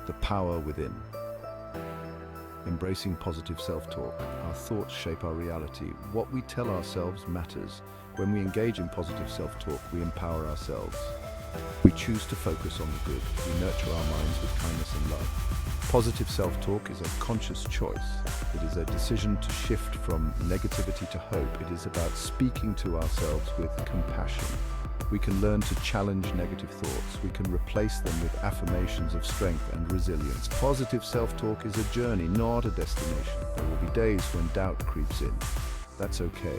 The power within. Embracing positive self-talk. Our thoughts shape our reality. What we tell ourselves matters. When we engage in positive self-talk, we empower ourselves. We choose to focus on the good. We nurture our minds with kindness and love. Positive self-talk is a conscious choice. It is a decision to shift from negativity to hope. It is about speaking to ourselves with compassion. We can learn to challenge negative thoughts. We can replace them with affirmations of strength and resilience. Positive self-talk is a journey, not a destination. There will be days when doubt creeps in. That's okay.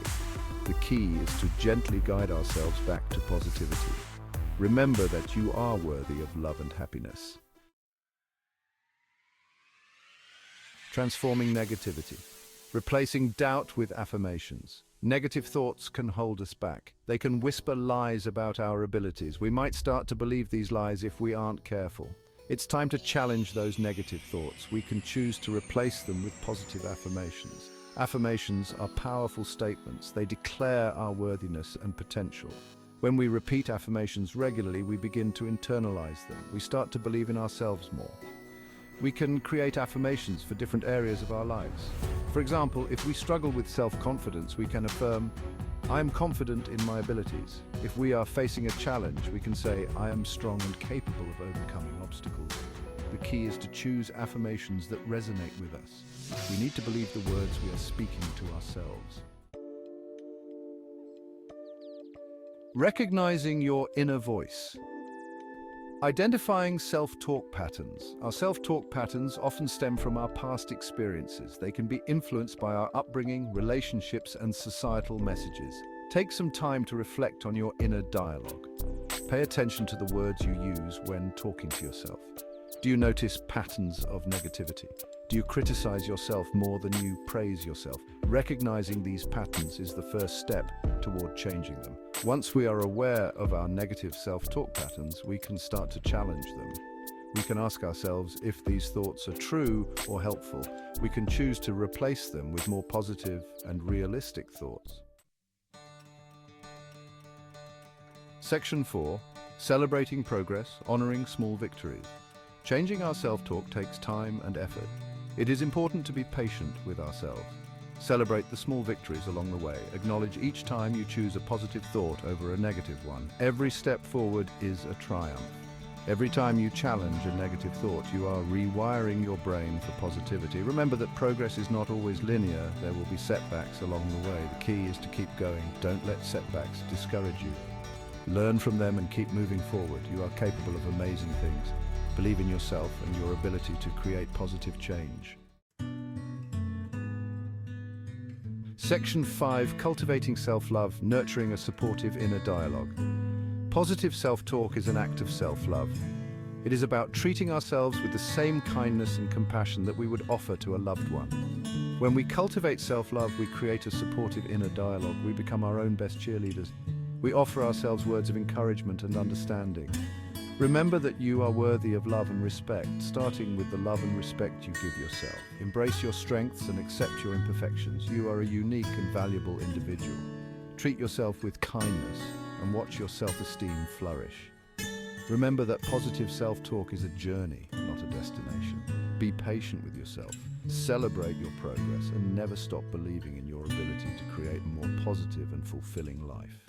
The key is to gently guide ourselves back to positivity. Remember that you are worthy of love and happiness. Transforming negativity. Replacing doubt with affirmations. Negative thoughts can hold us back. They can whisper lies about our abilities. We might start to believe these lies if we aren't careful. It's time to challenge those negative thoughts. We can choose to replace them with positive affirmations. Affirmations are powerful statements. They declare our worthiness and potential. When we repeat affirmations regularly, we begin to internalize them. We start to believe in ourselves more. We can create affirmations for different areas of our lives. For example, if we struggle with self-confidence, we can affirm, "I am confident in my abilities." If we are facing a challenge, we can say, "I am strong and capable of overcoming obstacles." The key is to choose affirmations that resonate with us. We need to believe the words we are speaking to ourselves. Recognizing your inner voice. Identifying self-talk patterns. Our self-talk patterns often stem from our past experiences. They can be influenced by our upbringing, relationships, and societal messages. Take some time to reflect on your inner dialogue. Pay attention to the words you use when talking to yourself. Do you notice patterns of negativity? Do you criticize yourself more than you praise yourself? Recognizing these patterns is the first step toward changing them. Once we are aware of our negative self-talk patterns, we can start to challenge them. We can ask ourselves if these thoughts are true or helpful. We can choose to replace them with more positive and realistic thoughts. Section 4. Celebrating progress, honoring small victories. Changing our self-talk takes time and effort. It is important to be patient with ourselves. Celebrate the small victories along the way. Acknowledge each time you choose a positive thought over a negative one. Every step forward is a triumph. Every time you challenge a negative thought, you are rewiring your brain for positivity. Remember that progress is not always linear. There will be setbacks along the way. The key is to keep going. Don't let setbacks discourage you. Learn from them and keep moving forward. You are capable of amazing things. Believe in yourself and your ability to create positive change. Section 5. Cultivating self-love, nurturing a supportive inner dialogue. Positive self-talk is an act of self-love. It is about treating ourselves with the same kindness and compassion that we would offer to a loved one. When we cultivate self-love, we create a supportive inner dialogue. We become our own best cheerleaders. We offer ourselves words of encouragement and understanding. Remember that you are worthy of love and respect, starting with the love and respect you give yourself. Embrace your strengths and accept your imperfections. You are a unique and valuable individual. Treat yourself with kindness and watch your self-esteem flourish. Remember that positive self-talk is a journey, not a destination. Be patient with yourself, celebrate your progress, and never stop believing in your ability to create a more positive and fulfilling life.